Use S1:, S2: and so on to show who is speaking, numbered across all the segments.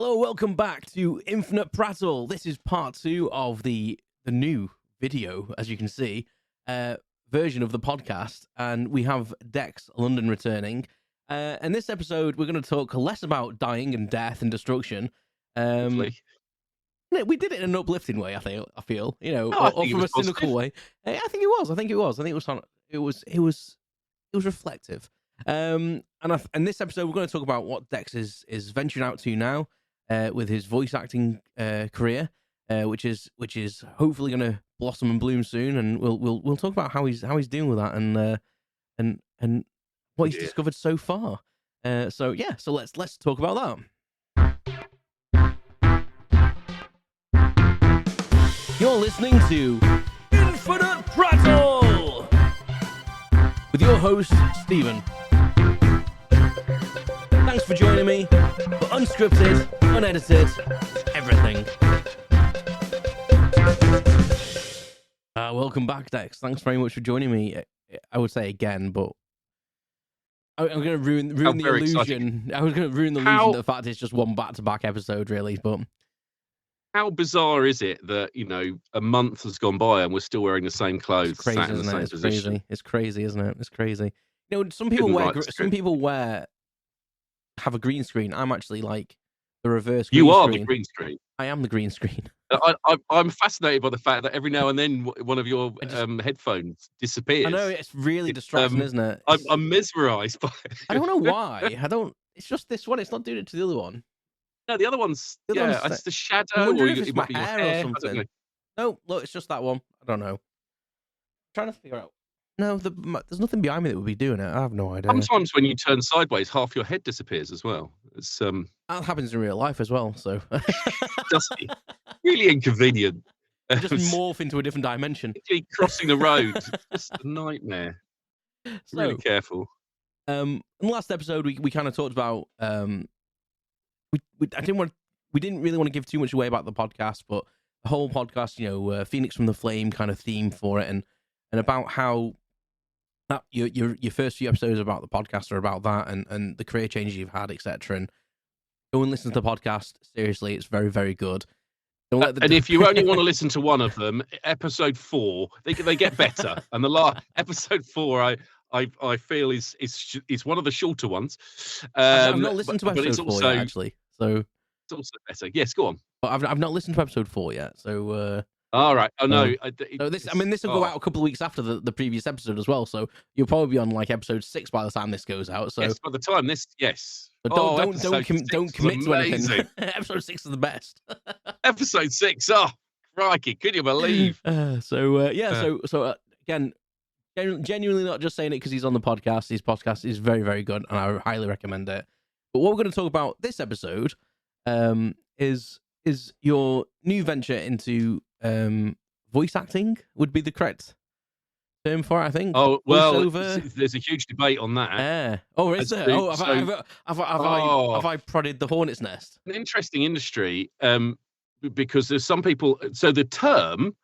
S1: Hello, welcome back to Infinite Prattle. This is part 2 of the new video, as you can see, version of the podcast, and we have Dex London returning. In this episode, we're going to talk less about dying and death and destruction.
S2: Hopefully.
S1: We did it in an uplifting way. I feel,
S2: No, I
S1: or
S2: think it
S1: from
S2: was
S1: a cynical
S2: positive.
S1: way. I think it was. I think it was reflective. And this episode, we're going to talk about what Dex is venturing out to now. With his voice acting career, which is hopefully going to blossom and bloom soon, and we'll talk about how he's doing with that and what he's discovered so far. So let's talk about that. You're listening to Infinite Prattle with your host Stephen. Thanks for joining me for unscripted, unedited, everything. Welcome back, Dex. Thanks very much for joining me. I would say again, but I'm going to ruin the illusion. Exciting. I was going to ruin the illusion of the fact it's just one back-to-back episode, really. But
S2: how bizarre is it that a month has gone by and we're still wearing the same clothes,
S1: it's crazy,
S2: sat in the same position?
S1: It's crazy, isn't it? It's crazy. Some people have a green screen. I'm actually like the reverse green screen.
S2: You are the green screen.
S1: I am the green screen.
S2: I'm fascinated by the fact that every now and then one of your headphones disappears.
S1: I know, it's really distracting, isn't it?
S2: I'm mesmerised by it.
S1: I don't know why. It's just this one. It's not doing it to the other one.
S2: No, the other one's it's the shadow.
S1: I wonder if it's my hair or something. No, look, it's just that one. I don't know. I'm trying to figure out. No, there's nothing behind me that would be doing it. I have no idea.
S2: Sometimes when you turn sideways, half your head disappears as well. It's
S1: that happens in real life as well. So
S2: dusty, really inconvenient.
S1: Just morph into a different dimension.
S2: Crossing the road, just a nightmare. So, really careful.
S1: In the last episode, we kind of talked about we didn't really want to give too much away about the podcast, but the whole podcast, Phoenix from the Flame kind of theme for it, and about how that your first few episodes about the podcast are about that and the career changes you've had, etc. And go and listen to the podcast. Seriously, it's very, very good.
S2: And if you only want to listen to one of them, episode 4, they get better. And the last episode 4, I feel is one of the shorter ones.
S1: I've not listened to episode 4 yet, actually. So
S2: it's also better. Yes, go on.
S1: But I've not listened to episode 4 yet. So
S2: all right. Oh no.
S1: So this will go out a couple of weeks after the previous episode as well. So you'll probably be on like episode 6 by the time this goes out. So
S2: yes, by the time this, yes.
S1: But don't commit to anything. Episode 6 is the best.
S2: Episode 6. Oh, crikey! Could you believe?
S1: So again, genuinely not just saying it because he's on the podcast. His podcast is very, very good, and I highly recommend it. But what we're going to talk about this episode is your new venture into voice acting would be the correct term for it, I think.
S2: Oh well, there's a huge debate on that.
S1: Oh, is there? Oh, have I prodded the hornet's nest?
S2: An interesting industry, because there's some people. So the term,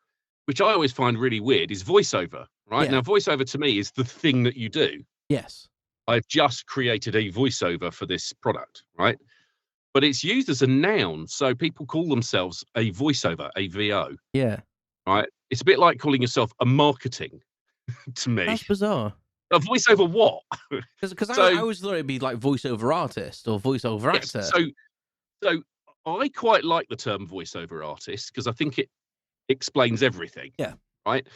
S2: which I always find really weird, is voiceover. Right? Yeah. Now, voiceover to me is the thing that you do.
S1: Yes.
S2: I've just created a voiceover for this product, right? But it's used as a noun, so people call themselves a voiceover, a VO.
S1: Yeah.
S2: Right? It's a bit like calling yourself a marketing to me.
S1: That's bizarre.
S2: A voiceover what?
S1: Because I always thought it'd be like voiceover artist or voiceover actor.
S2: So I quite like the term voiceover artist because I think it explains everything.
S1: Yeah.
S2: Right?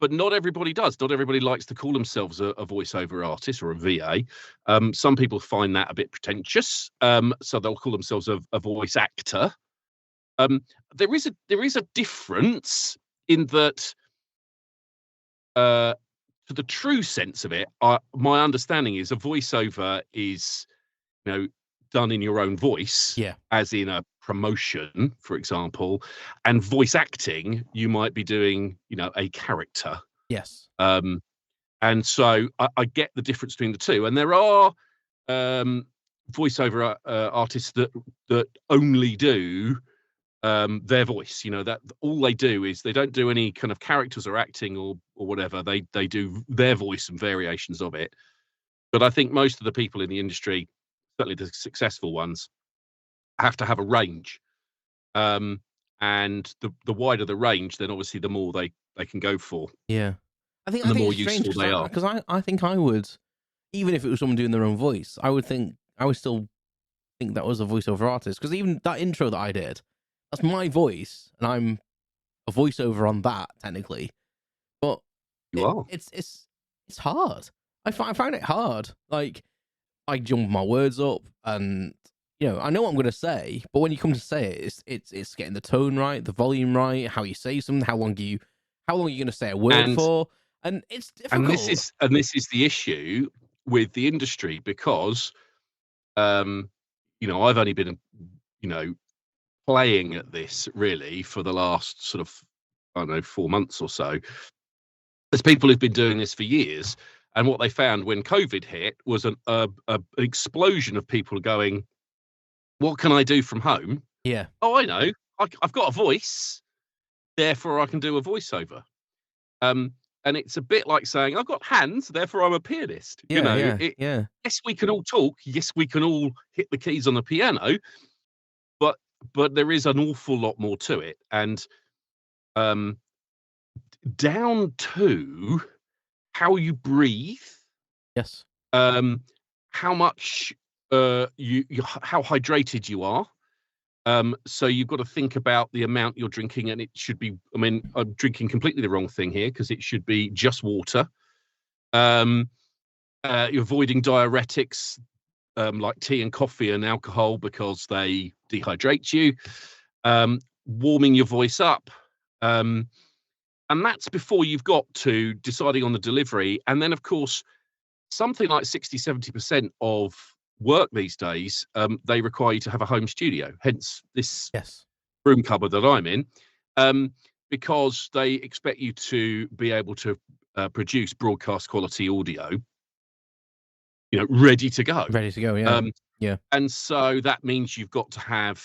S2: But not everybody does. Not everybody likes to call themselves a voiceover artist or a VA. Some people find that a bit pretentious, so they'll call themselves a voice actor. There is a difference in that. To the true sense of it, my understanding is a voiceover is, done in your own voice, as in a promotion, for example, and voice acting, you might be doing, a character.
S1: Yes.
S2: And so I get the difference between the two. And there are voiceover artists that only do their voice, that all they do is they don't do any kind of characters or acting or whatever. They do their voice and variations of it. But I think most of the people in the industry, certainly the successful ones, have to have a range. And the wider the range, then obviously the more they can go for,
S1: Yeah.
S2: and
S1: I
S2: the
S1: think
S2: more
S1: it's strange
S2: useful they are.
S1: because I think I would, even if it was someone doing their own voice, I would still think that was a voiceover artist, because even that intro that I did, that's my voice, and I'm a voiceover on that technically. But
S2: You are.
S1: it's hard. I find it hard. Like, I jumble my words up, and I know what I'm going to say, but when you come to say it, it's getting the tone right, the volume right, how you say something, how long are you going to say a word
S2: And
S1: for, and it's
S2: and this
S1: difficult.
S2: is the issue with the industry, because I've only been you know playing at this really for the last sort of, I don't know, 4 months or so. There's people who've been doing this for years, and what they found when COVID hit was an explosion of people going, "What can I do from home?
S1: Yeah,
S2: Oh, I know, I've got a voice, therefore I can do a voiceover." Um, and it's a bit like saying, "I've got hands, therefore I'm a pianist."
S1: yeah.
S2: Yes, we can all talk. Yes, we can all hit the keys on the piano, but there is an awful lot more to it, and um, down to how you breathe,
S1: Yes,
S2: um, how much how hydrated you are. So you've got to think about the amount you're drinking, and it should be. I mean, I'm drinking completely the wrong thing here, because it should be just water. Um, you're avoiding diuretics, like tea and coffee and alcohol, because they dehydrate you. Warming your voice up. And that's before you've got to deciding on the delivery. And then, of course, something like 60-70% of work these days, they require you to have a home studio, hence this
S1: yes,
S2: room cupboard that I'm in, um, because they expect you to be able to produce broadcast quality audio, ready to go.
S1: ready to go. Yeah,
S2: Um,
S1: yeah,
S2: and so that means you've got to have,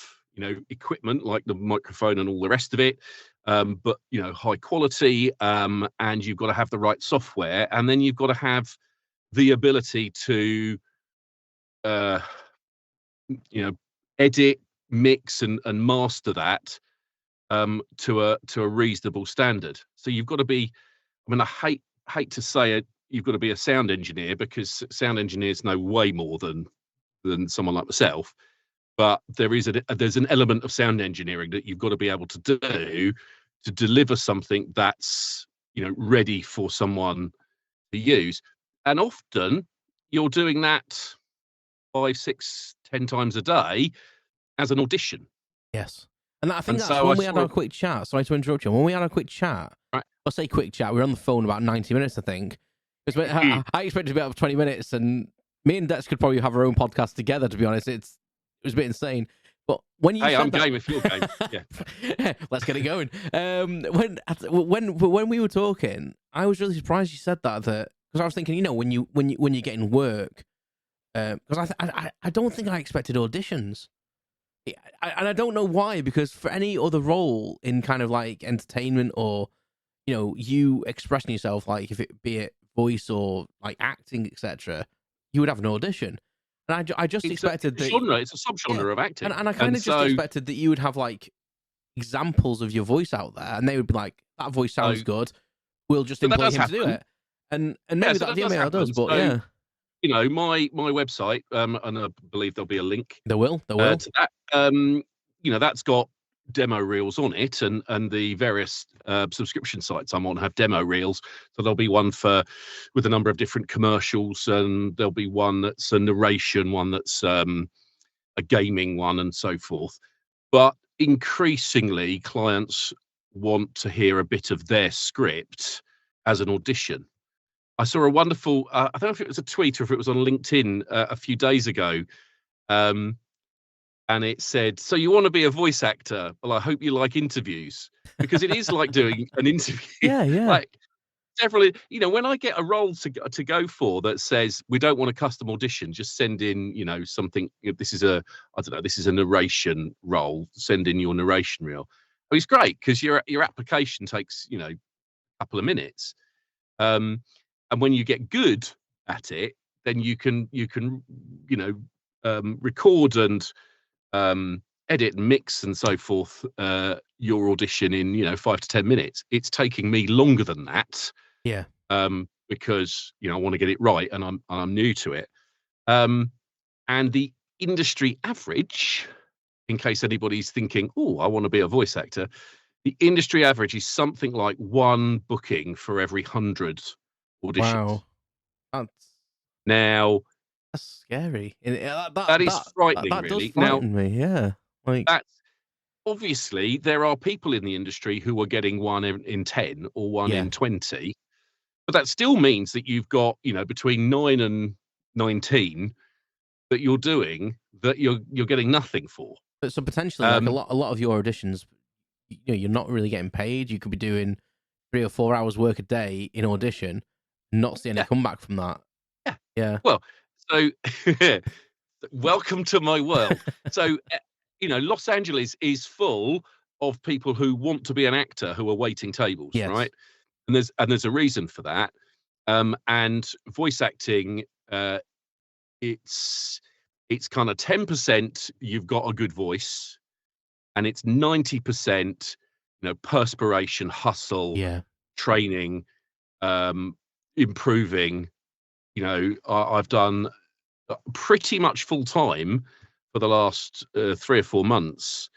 S2: equipment like the microphone and all the rest of it, but high quality, and you've got to have the right software, and then you've got to have the ability to uh, edit, mix, and master that, to a reasonable standard. So you've got to be. I mean, I hate to say it. You've got to be a sound engineer, because sound engineers know way more than someone like myself. But there's an element of sound engineering that you've got to be able to do to deliver something that's ready for someone to use. And often you're doing that 5, 6, 10 times a day as an audition.
S1: yes. And I think
S2: And
S1: that's
S2: so
S1: when
S2: I
S1: we had
S2: saw
S1: our
S2: it,
S1: quick chat. Sorry to interrupt you. When we had our quick chat,
S2: right.
S1: I'll say quick chat. We were on the phone about 90 minutes, I think. Because I expected to be out for 20 minutes, and me and Dex could probably have our own podcast together. To be honest, it was a bit insane. But when you
S2: Hey, I'm
S1: said that,
S2: game if you're game. Yeah.
S1: let's get it going. When we were talking, I was really surprised you said that because I was thinking, when you're getting work, because I don't think I expected auditions. And I don't know why, because for any other role in kind of like entertainment, or you expressing yourself, like if it be it voice or like acting, etc., you would have an audition. And I just
S2: It's a
S1: expected that.
S2: genre. It's a
S1: Yeah,
S2: subgenre of acting.
S1: and I kind
S2: And
S1: of just
S2: so,
S1: expected that you would have like examples of your voice out there, and they would be like, that voice
S2: so,
S1: sounds good, we'll just
S2: so that
S1: employ
S2: does
S1: him to do
S2: happen.
S1: it. And
S2: Yeah,
S1: maybe
S2: so
S1: that
S2: that does
S1: DMAO does,
S2: happen.
S1: but
S2: So,
S1: yeah,
S2: my website, and I believe there'll be a link
S1: they will.
S2: to that. That's got demo reels on it, and the various subscription sites I'm on have demo reels. So there'll be one with a number of different commercials, and there'll be one that's a narration, one that's a gaming one, and so forth. But increasingly, clients want to hear a bit of their script as an audition. I saw a wonderful, I don't know if it was a tweet or if it was on LinkedIn a few days ago. Um, and it said, "So you want to be a voice actor? Well, I hope you like interviews," because it is like doing an interview.
S1: Yeah, yeah,
S2: Like several, when I get a role to go for that says we don't want a custom audition, just send in, something. This is I don't know, this is a narration role. Send in your narration reel. Well, it's great because your application takes a couple of minutes. And when you get good at it, then you can record and edit and mix and so forth your audition in 5 to 10 minutes. It's taking me longer than that.
S1: Yeah.
S2: Because I want to get it right, and I'm new to it. And the industry average, in case anybody's thinking, oh, I want to be a voice actor, the industry average is something like 1 booking for every 100 auditions.
S1: Wow. That's
S2: Now,
S1: scary.
S2: that is frightening,
S1: That does
S2: really. Now,
S1: frighten me. Yeah. Like,
S2: that's obviously there are people in the industry who are getting 1 in 10 or 1
S1: yeah.
S2: in 20, but that still means that you've got between 9 and 19 that you're doing that you're getting nothing for.
S1: So potentially, like a lot of your auditions, you're not really getting paid. You could be doing 3 or 4 hours work a day in audition, not see any comeback from that.
S2: Yeah.
S1: Yeah.
S2: Well, so welcome to my world. So, Los Angeles is full of people who want to be an actor who are waiting tables,
S1: Yes.
S2: right? And there's a reason for that. And voice acting, it's kind of 10% you've got a good voice, and it's 90% perspiration, hustle,
S1: Yeah.
S2: training, improving. I've done pretty much full time for the last 3 or 4 months,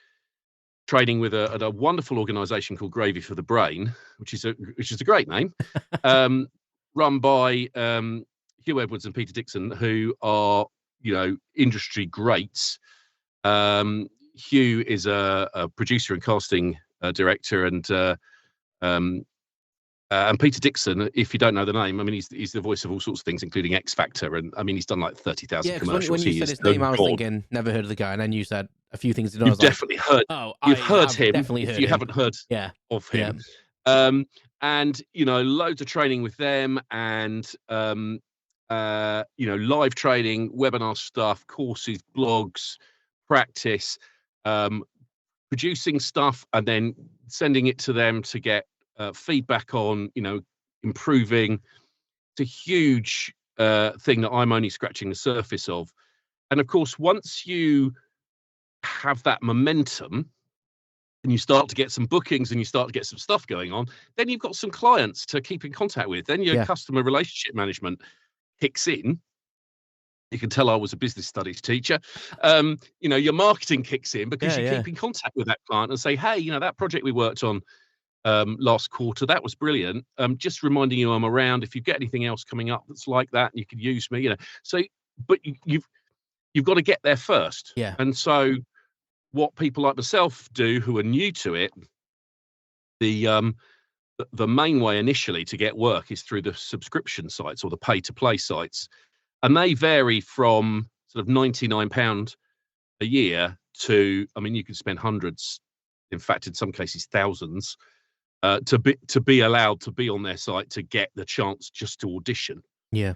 S2: training with a wonderful organisation called Gravy for the Brain, which is a great name, run by Hugh Edwards and Peter Dixon, who are industry greats. Hugh is a producer and casting director, and Peter Dixon, if you don't know the name, I mean, he's the voice of all sorts of things, including X Factor, and I mean, he's done like 30,000
S1: Yeah,
S2: commercials.
S1: when you said his name, I was thinking never heard of the guy, and then you said a few things.
S2: You've definitely heard.
S1: Oh,
S2: you've heard him.
S1: Definitely
S2: if
S1: heard
S2: you
S1: him.
S2: haven't heard of him, and loads of training with them, and live training, webinar stuff, courses, blogs, practice, producing stuff, and then sending it to them to get feedback on, improving. It's a huge thing that I'm only scratching the surface of. And of course, once you have that momentum and you start to get some bookings and you start to get some stuff going on, then you've got some clients to keep in contact with. Then your customer relationship management kicks in. You can tell I was a business studies teacher. Your marketing kicks in because you keep in contact with that client and say, hey, that project we worked on last quarter, that was brilliant. Just reminding you I'm around. If you get anything else coming up that's like that, you can use me. So, but you've got to get there first.
S1: Yeah.
S2: And so, what people like myself do who are new to it, the main way initially to get work is through the subscription sites or the pay to play sites, and they vary from sort of £99 a year to, I mean, you can spend hundreds, in fact, in some cases thousands, to be allowed to be on their site to get the chance just to audition.
S1: Yeah.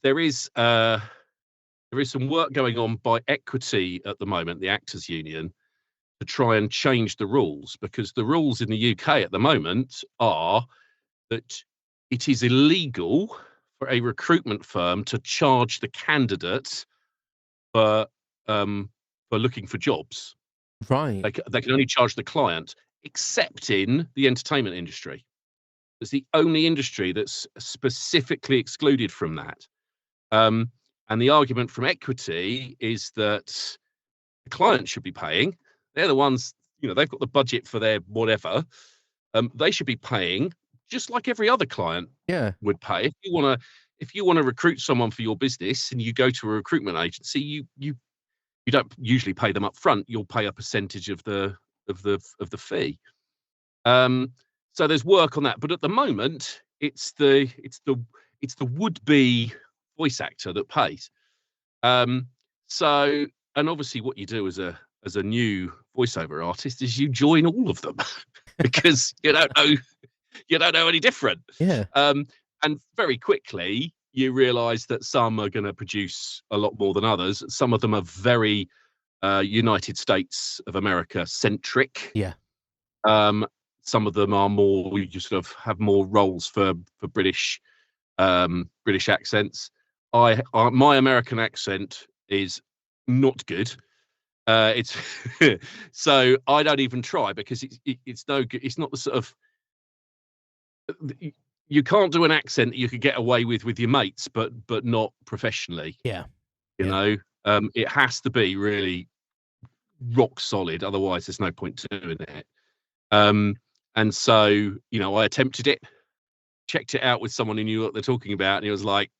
S2: There is some work going on by Equity at the moment, the Actors Union, to try and change the rules, because the rules in the UK at the moment are that it is illegal for a recruitment firm to charge the candidate for looking for jobs.
S1: Right.
S2: They can only charge the client, except in the entertainment industry. It's the only industry that's specifically excluded from that. And the argument from Equity is that the client should be paying. They're the ones, they've got the budget for their whatever. They should be paying just like every other client would pay. If you want to recruit someone for your business and you go to a recruitment agency, you don't usually pay them up front. You'll pay a percentage of the fee. So there's work on that, but at the moment, it's the would-be voice actor that pays. So, and obviously, what you do as a new voiceover artist is you join all of them because you don't know any different.
S1: Yeah.
S2: And very quickly you realise that some are going to produce a lot more than others. Some of them are very United States of America centric.
S1: Yeah.
S2: Some of them are more, you sort of have more roles for British accents. My American accent is not good. It's so I don't even try because it's no good. It's not the sort of you can't do an accent that you could get away with your mates, but not professionally.
S1: Yeah.
S2: You know, it has to be really rock solid. Otherwise, there's no point doing it. And so, you know, I attempted it, checked it out with someone who knew what they're talking about, and he was like,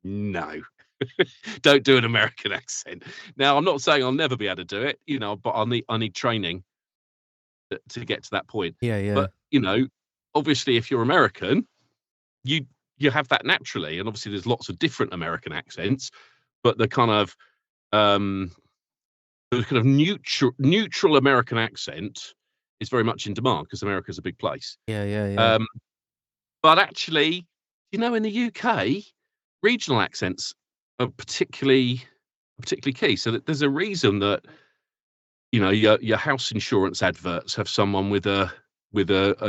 S2: no, don't do an American accent. Now, I'm not saying I'll never be able to do it, you know, but I need training to get to that point.
S1: Yeah.
S2: But, you know, obviously, if you're American, you have that naturally. And obviously, there's lots of different American accents, but the kind of neutral American accent is very much in demand because America's a big place.
S1: Yeah.
S2: But actually, you know, in the UK, regional accents are particularly key. So that there's a reason that, you know, your house insurance adverts have someone with a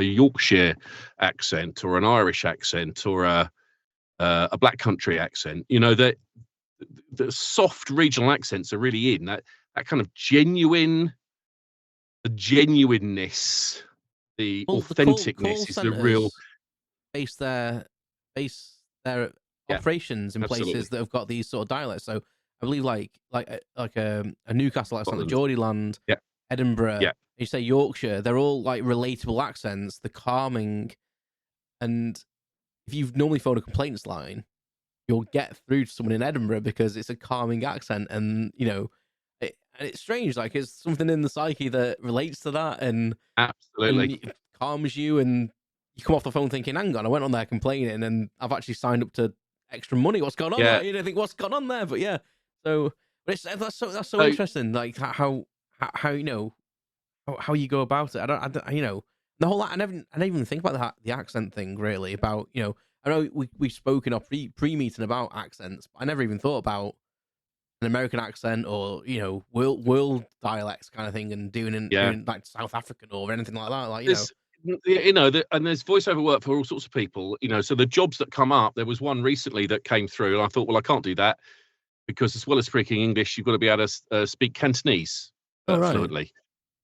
S2: Yorkshire accent or an Irish accent or a Black Country accent. You know, that the soft regional accents are really in that kind of genuineness, the
S1: Well, the call
S2: authenticness is the real.
S1: centers base their
S2: Yeah,
S1: operations in
S2: absolutely.
S1: places that have got these sort of dialects. So I believe like a Newcastle accent, like
S2: Scotland.
S1: Geordieland,
S2: Yeah.
S1: Edinburgh.
S2: Yeah.
S1: You say Yorkshire, they're all like relatable accents. They're calming, and if you've normally phoned a complaints line, you'll get through to someone in Edinburgh because it's a calming accent, and you know, and it's strange. Like it's something in the psyche that relates to that, and
S2: Absolutely.
S1: it calms you, and you come off the phone thinking, "Hang on, I went on there complaining, and I've actually signed up to extra money. What's going on?"
S2: Yeah.
S1: Like, you don't think what's going on there, but yeah. So, but that's so
S2: So-
S1: interesting. Like how you know how you go about it. I don't you know the whole. I never even think about the accent thing really. About, you know, I know we've spoken off pre meeting about accents, but I never even thought about an American accent or, you know, world dialects kind of thing, and doing like South African or anything like that. Like, you know.
S2: You know, and there's voiceover work for all sorts of people, you know, so the jobs that come up, there was one recently that came through and I thought, well, I can't do that because as well as speaking English, you've got to be able to speak Cantonese fluently.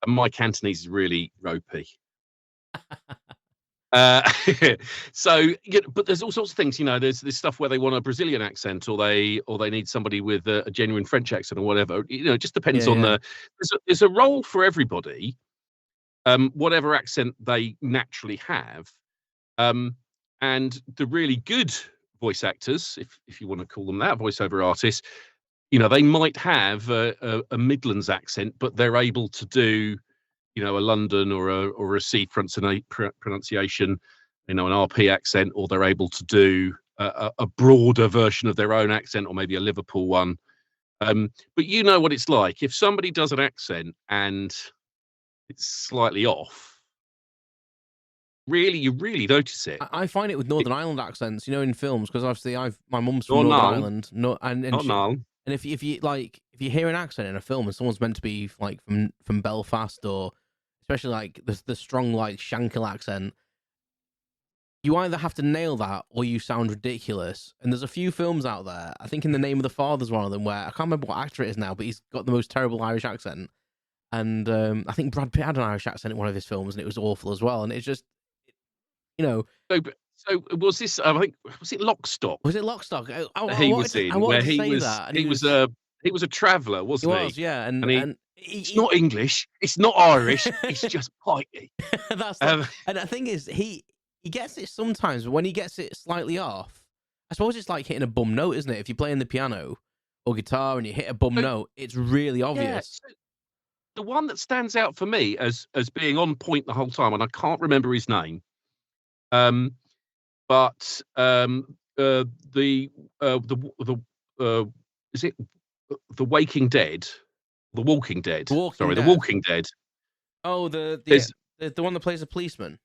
S2: And my Cantonese is really ropey. So, you know, but there's all sorts of things, you know, there's this stuff where they want a Brazilian accent or they need somebody with a genuine French accent or whatever. You know, it just depends on there's a role for everybody. Whatever accent they naturally have. And the really good voice actors, if you want to call them that, voiceover artists, you know, they might have a Midlands accent, but they're able to do, you know, a London or a C pronunciation, you know, an RP accent, or they're able to do a broader version of their own accent, or maybe a Liverpool one. But you know what it's like. If somebody does an accent and it's slightly off, you really notice it.
S1: I find it with Northern Ireland accents, you know, in films, because obviously my mum's from Northern Ireland, and if you hear an accent in a film and someone's meant to be like from Belfast, or especially like the strong like Shankill accent, you either have to nail that or you sound ridiculous. And there's a few films out there, I think In the Name of the Father's one of them, where I can't remember what actor it is now, but he's got the most terrible Irish accent. And I think Brad Pitt had an Irish accent in one of his films, and it was awful as well. And it's just, you know.
S2: So was this? I think was it Lockstock?
S1: Was it Lockstock?
S2: He was a traveller, wasn't he?
S1: He was, yeah.
S2: And it's not English. It's not Irish. It's just pitey.
S1: And the thing is, he gets it sometimes, but when he gets it slightly off, I suppose it's like hitting a bum note, isn't it? If you're playing the piano or guitar and you hit a bum note, it's really obvious.
S2: Yeah, so the one that stands out for me as being on point the whole time, and I can't remember his name, but is it The Waking Dead? The Walking Dead. The Walking Dead.
S1: Oh, the one that plays a policeman.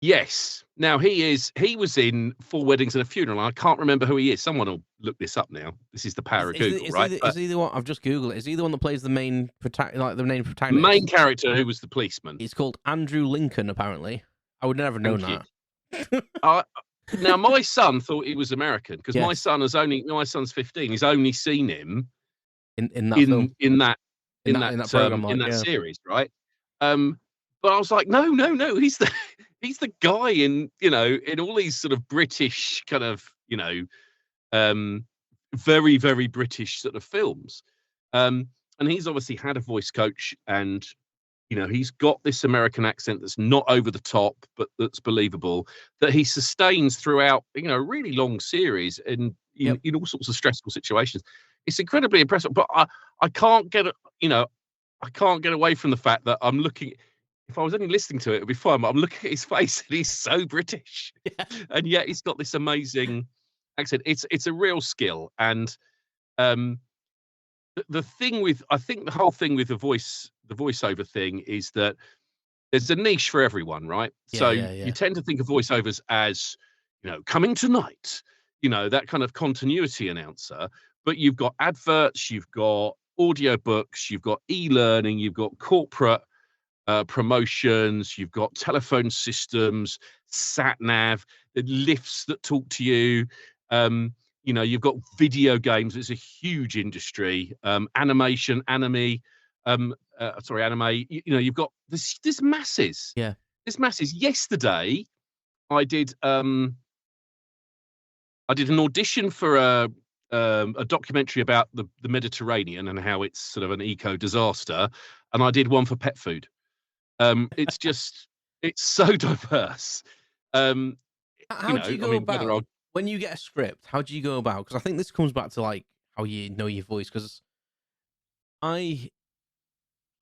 S2: Yes. Now he was in 4 Weddings and a Funeral. I can't remember who he is. Someone will look this up now. This is the power of Google, right?
S1: Is he the one? I've just Googled it. Is he the one that plays the main protagonist?
S2: The main character who was the policeman.
S1: He's called Andrew Lincoln. Apparently, I would never have known
S2: that. Now my son thought he was American because my son's 15. He's only seen him
S1: in that film.
S2: In that
S1: in that program,
S2: in
S1: like,
S2: that
S1: yeah.
S2: series, right? But I was like, no, no, no, he's the he's the guy in, you know, in all these sort of British kind of, you know, um, very, very British sort of films. And he's obviously had a voice coach, and you know, he's got this American accent that's not over the top, but that's believable, that he sustains throughout, you know, a really long series
S1: Yep.
S2: in all sorts of stressful situations. It's incredibly impressive. But I can't get, you know, I can't get away from the fact that I'm looking. If I was only listening to it, it'd be fine. But I'm looking at his face, and he's so British,
S1: Yeah.
S2: and yet he's got this amazing accent. It's a real skill, and um, the thing with, I think the whole thing with the voiceover thing is that there's a niche for everyone, right?
S1: Yeah,
S2: So
S1: yeah,
S2: you
S1: yeah.
S2: tend to think of voiceovers as, you know, coming tonight, you know, that kind of continuity announcer. But you've got adverts, you've got audiobooks, you've got e-learning, you've got corporate promotions, you've got telephone systems, sat nav, lifts that talk to you. You know, you've got video games. It's a huge industry. Animation, anime. Sorry, anime. You know, you've got this masses.
S1: Yeah.
S2: This masses. Yesterday, I did. I did an audition for a documentary about the Mediterranean and how it's sort of an eco disaster, and I did one for pet food. It's just, it's so diverse. Um, you
S1: How
S2: know,
S1: do you
S2: I
S1: go
S2: mean, whether
S1: about
S2: I'll
S1: when you get a script? How do you go about? Because I think this comes back to like how you know your voice. Because I,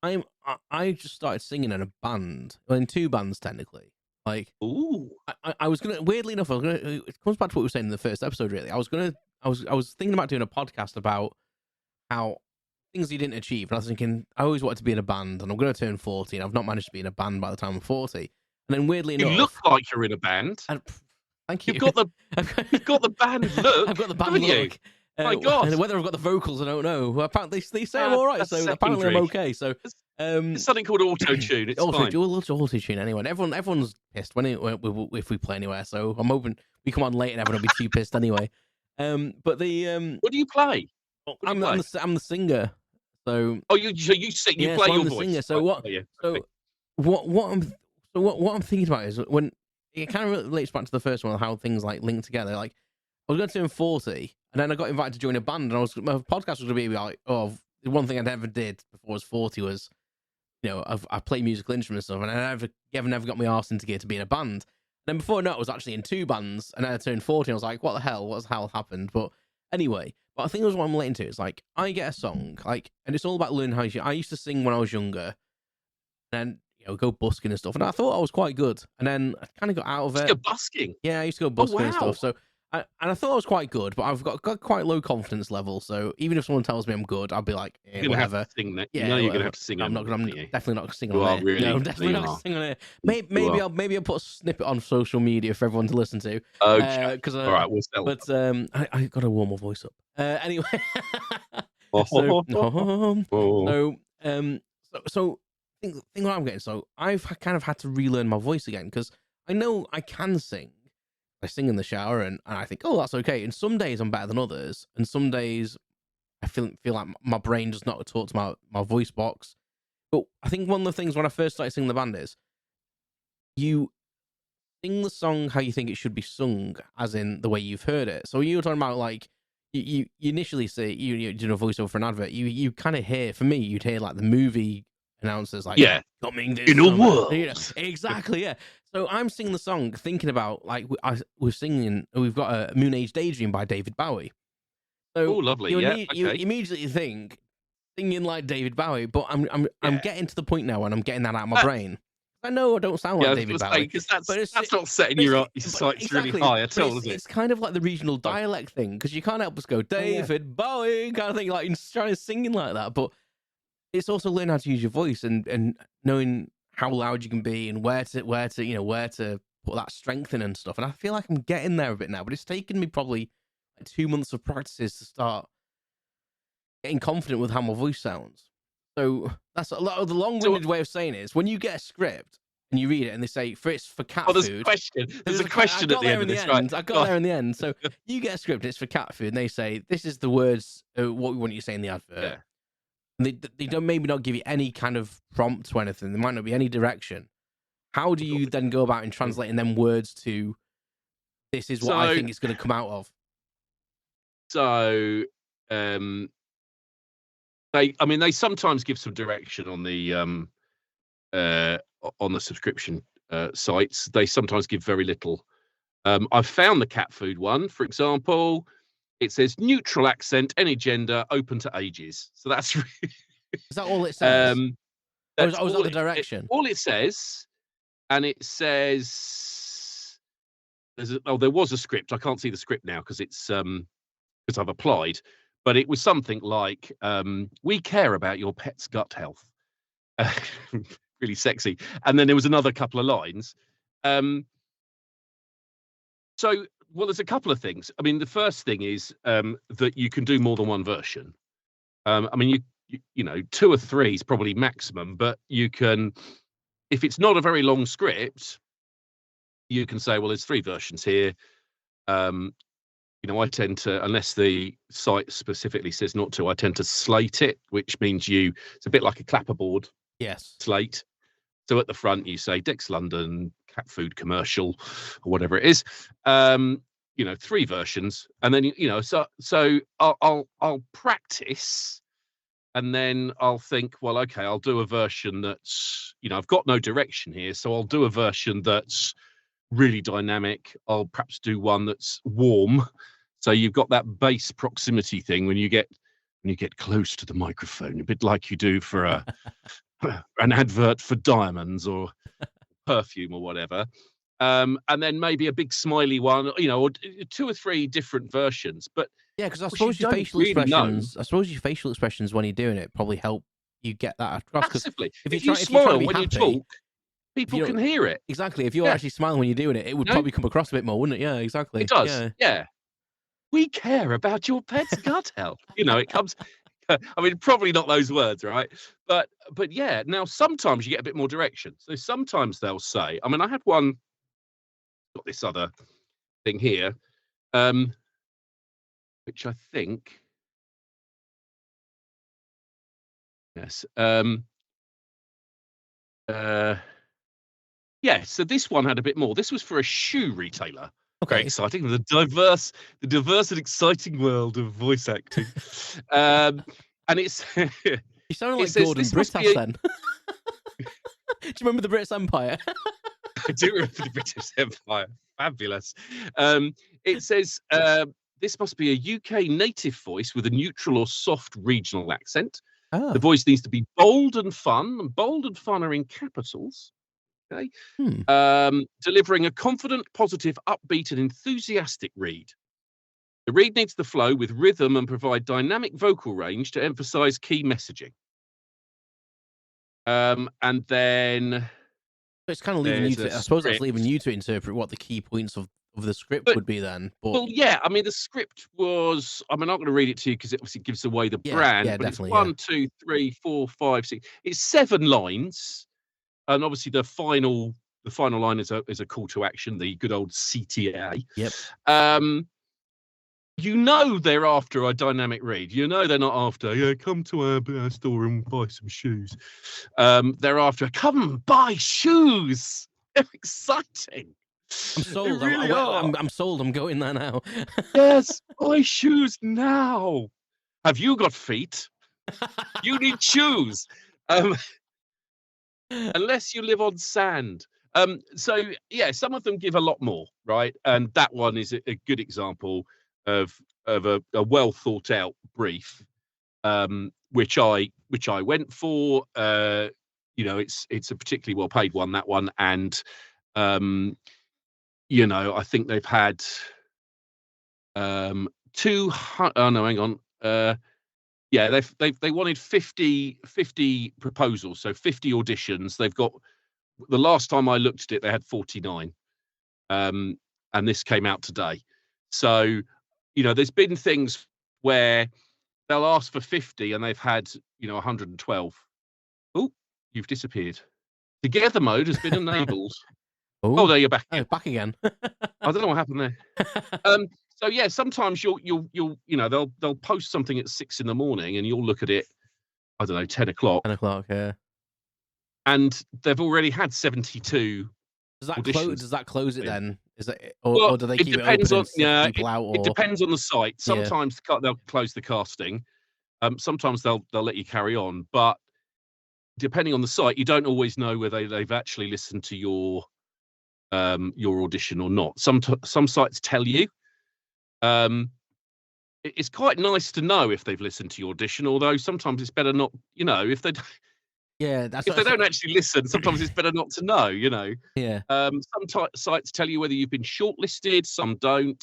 S1: I just started singing in a band, well, in two bands technically. Like
S2: ooh,
S1: I was gonna, weirdly enough, I was gonna. It comes back to what we were saying in the first episode. Really, I was thinking about doing a podcast about how things you didn't achieve, and I was thinking I always wanted to be in a band, and I'm going to turn 40, and I've not managed to be in a band by the time I'm 40. And then weirdly
S2: you look
S1: enough,
S2: like you're in a band.
S1: and thank
S2: You've
S1: you.
S2: got the
S1: I've got,
S2: you've got the band look,
S1: I've got the band
S2: haven't you?
S1: look.
S2: My God,
S1: And whether I've got the vocals, I don't know. Well, apparently they say I'm all right,
S2: that's
S1: so apparently I'm
S2: secondary.
S1: okay. So,
S2: There's something called auto tune. It's
S1: also
S2: fine.
S1: do a little auto tune anyway. And everyone's pissed if we play anywhere. So I'm hoping we come on late and everyone will be too pissed anyway. But the
S2: What do you play? What do you play?
S1: I'm the singer. So
S2: Oh, you sing, you
S1: yeah,
S2: play
S1: so I'm
S2: your
S1: the
S2: voice.
S1: singer. So
S2: Right,
S1: what?
S2: yeah,
S1: So
S2: okay.
S1: what I'm thinking about is when it kind of relates back to the first one, how things like link together. Like I was going to turn 40, and then I got invited to join a band, and my podcast was going to be like, oh, the one thing I never did before I was 40 was, you know, I play musical instruments and stuff, and I never got my arse into gear to be in a band. And then before I know it, I was actually in two bands, and then I turned 40, and I was like, what the hell? What's hell happened? But anyway, but I think it was what I'm relating to. It's like, I get a song, like, and it's all about learning how I used to sing when I was younger, and then, you know, go busking and stuff, and I thought I was quite good, and then I kind of got out of it.
S2: You're busking.
S1: Yeah, I used to go
S2: Oh,
S1: busking and
S2: wow.
S1: stuff. So, I thought I was quite good, but I've got quite low confidence level. So even if someone tells me I'm good, I'll be like, eh,
S2: You're gonna have
S1: whatever.
S2: to sing that. You
S1: Yeah,
S2: know, you're gonna
S1: whatever.
S2: have to sing.
S1: I'm not. I'm
S2: aren't you?
S1: definitely not singing
S2: You
S1: on
S2: are
S1: it.
S2: really.
S1: No, I'm definitely
S2: You
S1: not
S2: are.
S1: singing on it.
S2: You
S1: Maybe
S2: are.
S1: I'll put a snippet on social media for everyone to listen to.
S2: Okay.
S1: Because
S2: All right, we'll sell.
S1: but I got to warm my voice up. Anyway,
S2: Oh,
S1: so
S2: oh.
S1: so so thing what I'm getting. So I've kind of had to relearn my voice again because I know I can sing. I sing in the shower and I think, oh, that's okay. And some days I'm better than others, and some days I feel like my brain does not talk to my voice box. But I think one of the things when I first started singing the band is you sing the song how you think it should be sung, as in the way you've heard it. So you were talking about like you initially say you do a voiceover for an advert. You kind of hear, for me, you'd hear like the movie announcers like,
S2: Yeah.
S1: coming this
S2: In a
S1: summer.
S2: world.
S1: You know, exactly, yeah. So I'm singing the song thinking about like we've got a Moon Age Daydream by David Bowie. So
S2: Oh, lovely.
S1: you,
S2: Yeah.
S1: you
S2: Okay.
S1: immediately think singing like David Bowie, but I'm getting to the point now when I'm getting that out of my brain. I know I don't sound
S2: Yeah,
S1: like
S2: I was
S1: David
S2: gonna
S1: Bowie,
S2: say, because
S1: but
S2: that's not setting your sights really high at all, is it?
S1: It's kind of like the regional dialect thing because you can't help but go David Bowie kind of thing, like trying to singing like that. But it's also learning how to use your voice and knowing how loud you can be and where to put that strength in and stuff. And I feel like I'm getting there a bit now, but it's taken me probably like 2 months of practices to start getting confident with how my voice sounds. So that's a lot of the long-winded way of saying it is when you get a script and you read it and they say it's for cat
S2: there's
S1: food.
S2: a question. There's a question at the end of this, right?
S1: I got there in the end. So you get a script and it's for cat food and they say this is the words what we want you to say in the advert.
S2: Yeah.
S1: They don't maybe not give you any kind of prompt or anything. There might not be any direction. How do you then go about in translating them words to this is what I think it's going to come out of?
S2: So, they sometimes give some direction on the subscription sites. They sometimes give very little. I've found the cat food one, for example. It says neutral accent, any gender, open to ages. So that's really,
S1: Is that all it says?
S2: that's
S1: Or is that the direction?
S2: all it says, and it says there was a script. I can't see the script now because it's because I've applied, but it was something like we care about your pet's gut health. Really sexy. And then there was another couple of lines. So, well, there's a couple of things. I mean, the first thing is that you can do more than one version. I mean, you know, 2 or 3 is probably maximum, but you can, if it's not a very long script, you can say, well, there's 3 versions here. You know, I tend to, unless the site specifically says not to, I tend to slate it, which means it's a bit like a clapperboard.
S1: Yes.
S2: Slate. So at the front, you say Dex London, cat food commercial, or whatever it is. You know, 3 versions. And then, you know, so I'll practice, and then I'll think, well, okay, I'll do a version that's, you know, I've got no direction here. So I'll do a version that's really dynamic. I'll perhaps do one that's warm. So you've got that bass proximity thing when you get close to the microphone, a bit like you do for an advert for diamonds or perfume or whatever. And then maybe a big smiley one, you know, or 2 or 3 different versions. But
S1: yeah, because I suppose your facial expressions when you're doing it probably help you get that across.
S2: Massively. If you smile when you talk, people can hear it.
S1: Exactly. If you're actually smiling when you're doing it, it would probably come across a bit more, wouldn't it? Yeah, exactly.
S2: It does. Yeah. We care about your pet's gut health. You know, it comes. I mean, probably not those words, right? But yeah. Now, sometimes you get a bit more direction. So sometimes they'll say, I mean, I had one. Got this other thing here, which I think. Yes. Yeah, so this one had a bit more. This was for a shoe retailer.
S1: Okay.
S2: Very exciting. The diverse and exciting world of voice acting. And it's
S1: you sound like Gordon Britas then. Do you remember the British Empire?
S2: I do remember the British Empire. Fabulous. It says this must be a UK native voice with a neutral or soft regional accent. The voice needs to be bold and fun. Bold and fun are in capitals. Okay. Delivering a confident, positive, upbeat, and enthusiastic read. The read needs to flow with rhythm and provide dynamic vocal range to emphasize key messaging. And then
S1: it's kind of leaving you to. I suppose that's leaving you to interpret what the key points of the script would be then. But...
S2: Well, yeah. I mean, the script was. I mean, I'm not going to read it to you because it obviously gives away the brand.
S1: Yeah,
S2: but
S1: definitely.
S2: It's 1, 2, 3, 4, 5, 6. It's 7 lines. And obviously, the final line is a call to action, the good old CTA.
S1: Yep.
S2: You know they're after a dynamic read. You know they're not after, come to our store and buy some shoes. They're after, come and buy shoes. They're exciting.
S1: I'm sold.
S2: Really
S1: I'm sold. I'm going there now.
S2: Yes, buy shoes now. Have you got feet? You need shoes. Unless you live on sand. So yeah, some of them give a lot more, right? And that one is a good example of a well thought out brief, which I went for. You know, it's a particularly well paid one, that one, and you know, I think they've had 200. Oh no, hang on. Yeah, they wanted 50 proposals, so 50 auditions. They've got, the last time I looked at it, they had 49, and this came out today. So, you know, there's been things where they'll ask for 50 and they've had, you know, 112. Oh, you've disappeared. Together mode has been enabled. Oh, there you're back.
S1: Back again.
S2: I don't know what happened there. So yeah, sometimes you'll you know, they'll post something at 6 a.m. and you'll look at it I don't know, 10 o'clock,
S1: 10 o'clock. Yeah.
S2: and they've already had 72 auditions.
S1: Does that close it then? Is it,
S2: Well,
S1: or do they
S2: it
S1: keep it
S2: depends
S1: open
S2: on
S1: and sift people out?
S2: it
S1: Or
S2: depends on the site.
S1: yeah,
S2: Sometimes they'll close the casting. Sometimes they'll let you carry on, but depending on the site, you don't always know whether they've actually listened to your audition or not. Some sites tell you. Um, it's quite nice to know if they've listened to your audition, although sometimes it's better not. If they
S1: yeah.
S2: if they don't actually listen, sometimes it's better not to know.
S1: Yeah.
S2: Some sites tell you whether you've been shortlisted, some don't.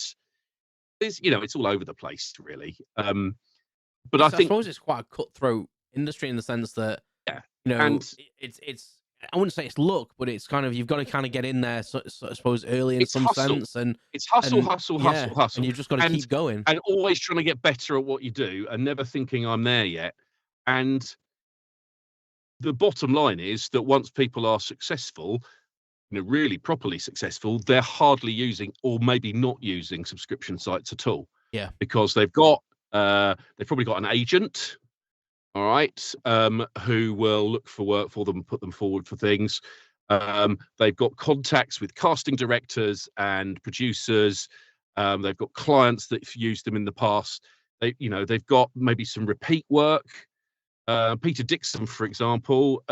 S2: It's all over the place, really. But I
S1: I
S2: think,
S1: suppose it's quite a cutthroat industry in the sense that
S2: yeah,
S1: know,
S2: and
S1: it's I wouldn't say it's luck, but it's kind of you've got to kind of get in there, so I suppose early in
S2: it's
S1: some
S2: hustle.
S1: sense, and
S2: It's hustle, hustle,
S1: yeah,
S2: hustle, hustle,
S1: and you've just got to
S2: and
S1: keep going.
S2: and always trying to get better at what you do, and never thinking I'm there yet. And the bottom line is that once people are successful, really properly successful, they're hardly using, or maybe not using, subscription sites at all,
S1: Yeah,
S2: because they've probably got an agent, all right, who will look for work for them and put them forward for things. They've got contacts with casting directors and producers. They've got clients that have used them in the past. They've got maybe some repeat work. Peter Dixon, for example,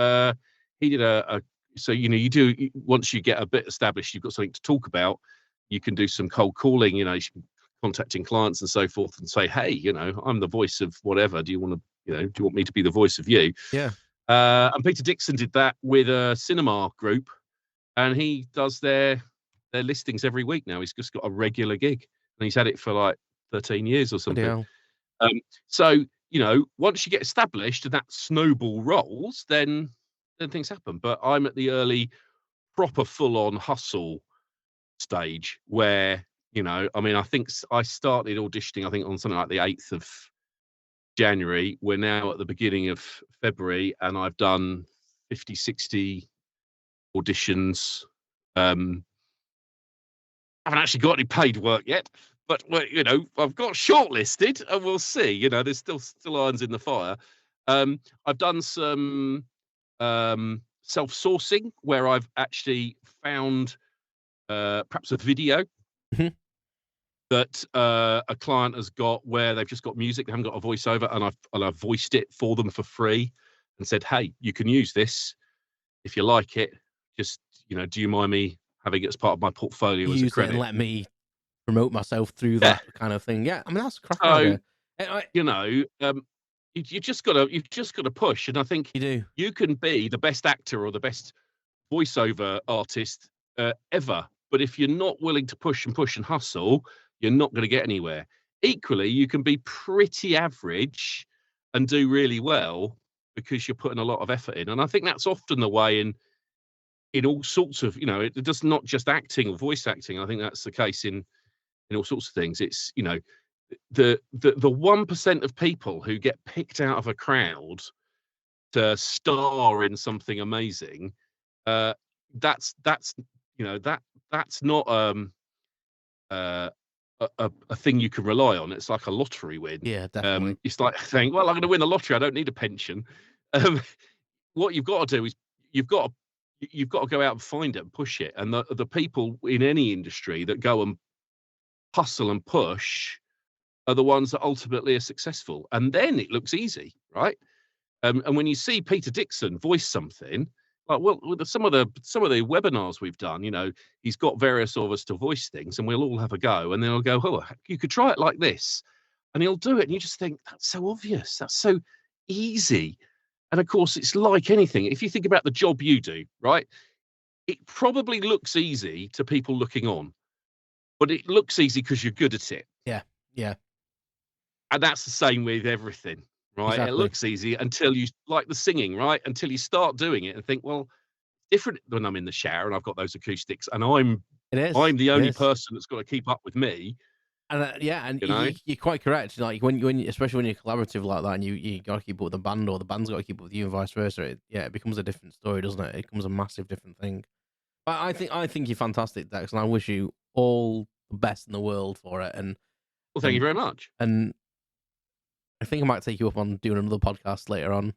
S2: he did so you do, once you get a bit established, you've got something to talk about. You can do some cold calling. Contacting clients and so forth, and say, hey, I'm the voice of whatever. Do you want me to be the voice of you?
S1: yeah,
S2: And Peter Dixon did that with a cinema group, and he does their listings every week now. He's just got a regular gig, and he's had it for like 13 years or
S1: bloody
S2: something.
S1: hell.
S2: So once you get established and that snowball rolls, then things happen. But I'm at the early, proper, full-on hustle stage where I think I started auditioning, I think, on something like the 8th of January. We're now at the beginning of February, and I've done 50, 60 auditions. Haven't actually got any paid work yet, but I've got shortlisted, and we'll see. There's still irons in the fire. I've done some self-sourcing where I've actually found perhaps a video
S1: Mhm.
S2: that a client has got where they've just got music, they haven't got a voiceover, and I've voiced it for them for free and said, hey, you can use this if you like it. Just do you mind me having it as part of my portfolio as a
S1: Use it and
S2: credit?
S1: let me promote myself through
S2: Yeah.
S1: that kind of thing. Yeah, I mean that's a cracking
S2: So
S1: idea.
S2: you just gotta push, and I think
S1: You do.
S2: you can be the best actor or the best voiceover artist ever, but if you're not willing to push and hustle, you're not going to get anywhere. Equally, you can be pretty average and do really well because you're putting a lot of effort in, and I think that's often the way in all sorts of, it does not just acting or voice acting. I think that's the case in all sorts of things. It's the 1% of people who get picked out of a crowd to star in something amazing. That's that's not uh, a thing you can rely on. It's like a lottery win.
S1: Yeah, definitely.
S2: It's like saying, well, I'm going to win the lottery, I don't need a pension. um, what you've got to do is you've got to go out and find it and push it, and the people in any industry that go and hustle and push are the ones that ultimately are successful, and then it looks easy, right? And when you see Peter Dixon voice something, like, well, with some of the webinars we've done, he's got various of us to voice things, and we'll all have a go, and then I'll go, oh, you could try it like this, and he'll do it, and you just think, that's so obvious, that's so easy. And of course, it's like anything. If you think about the job you do, right, it probably looks easy to people looking on, but it looks easy because you're good at it.
S1: Yeah, yeah,
S2: And that's the same with everything, right? It
S1: exactly.
S2: looks easy until you, like the singing, right? Until you start doing it and think, well, different when I'm in the shower and I've got those acoustics and I'm
S1: It is.
S2: the
S1: It
S2: only
S1: is.
S2: person that's got to keep up with me,
S1: And yeah, and
S2: you know?
S1: you're quite correct. Like when especially when you're collaborative like that, and you got to keep up with the band, or the band's got to keep up with you, and vice versa. It becomes a different story, doesn't it? It becomes a massive different thing. But I think you're fantastic, Dex, and I wish you all the best in the world for it.
S2: Well, thank you
S1: And
S2: very much.
S1: and I think I might take you up on doing another podcast later on.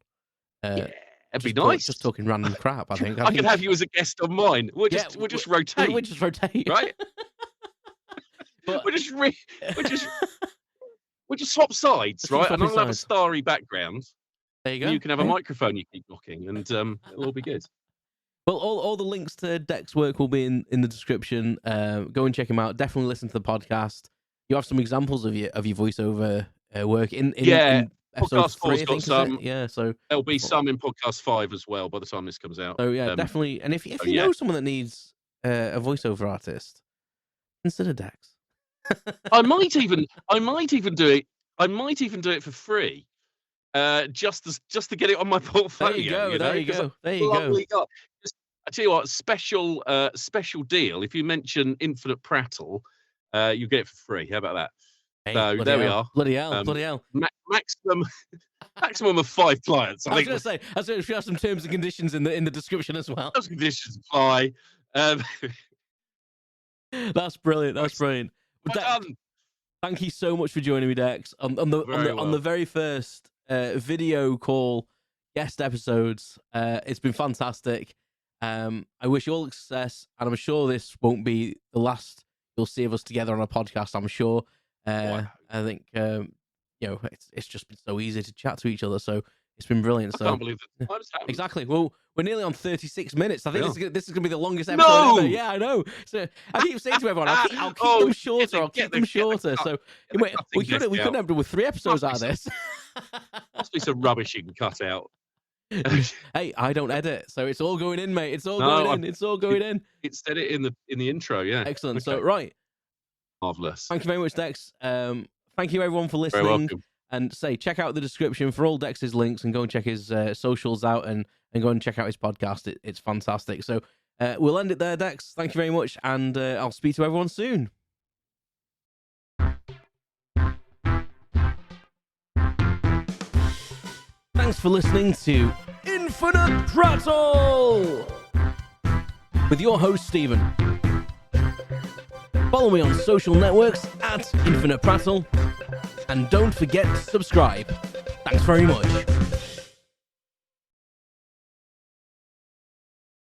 S2: Yeah, it'd be
S1: just
S2: nice.
S1: just talking random crap. I think
S2: I could have you as a guest on mine. We'll just rotate.
S1: We'll just rotate,
S2: right?
S1: But
S2: we'll just swap sides, right? And I'll have a
S1: sides.
S2: starry background.
S1: There you go.
S2: And you can have a microphone you keep knocking, and it'll all be good.
S1: Well, all the links to Dex work will be in the description. Go and check him out. Definitely listen to the podcast. You have some examples of your voiceover work in episode
S2: podcast
S1: 3, I think,
S2: some.
S1: Yeah, so
S2: there'll be some in podcast 5 as well by the time this comes out.
S1: So yeah, definitely. And if you know someone that needs a voiceover artist, consider Dex.
S2: I might even do it. I might even do it for free, just to get it on my portfolio.
S1: There you go. There you go.
S2: I tell you what, special deal. If you mention Infinite Prattle, you get it for free. How about that?
S1: Hey,
S2: so there we are.
S1: Bloody hell.
S2: Maximum of 5 clients.
S1: I was going to say, if you have some terms and conditions in the description as well.
S2: Those conditions apply.
S1: That's brilliant. That's brilliant. Thank you so much for joining me, Dex, on the very first video call guest episodes. It's been fantastic. I wish you all success, and I'm sure this won't be the last you'll see of us together on a podcast. I'm sure. I think it's just been so easy to chat to each other, so it's been brilliant.
S2: I can't believe the time's happened.
S1: Exactly. Well, we're nearly on 36 minutes. I think this is going to be the longest episode ever. Yeah, I know. So I keep saying to everyone, I'll keep them shorter. I'll keep them shorter. So we could have done with 3 episodes out of this.
S2: Must be some rubbish you can cut out.
S1: Hey, I don't edit, so it's all going in, mate. It's all going in. It's all going in.
S2: It's said it in the intro. Yeah.
S1: Excellent. Okay. So right.
S2: Marvelous.
S1: Thank you very much, Dex. Thank you everyone for listening.
S2: Very welcome.
S1: And check out the description for all Dex's links, and go and check his socials out, and go and check out his podcast. It's fantastic. So we'll end it there, Dex. Thank you very much, and I'll speak to everyone soon. Thanks for listening to Infinite Prattle with your host, Stephen. Follow me on social networks at Infinite Prattle, and don't forget to subscribe. Thanks very much.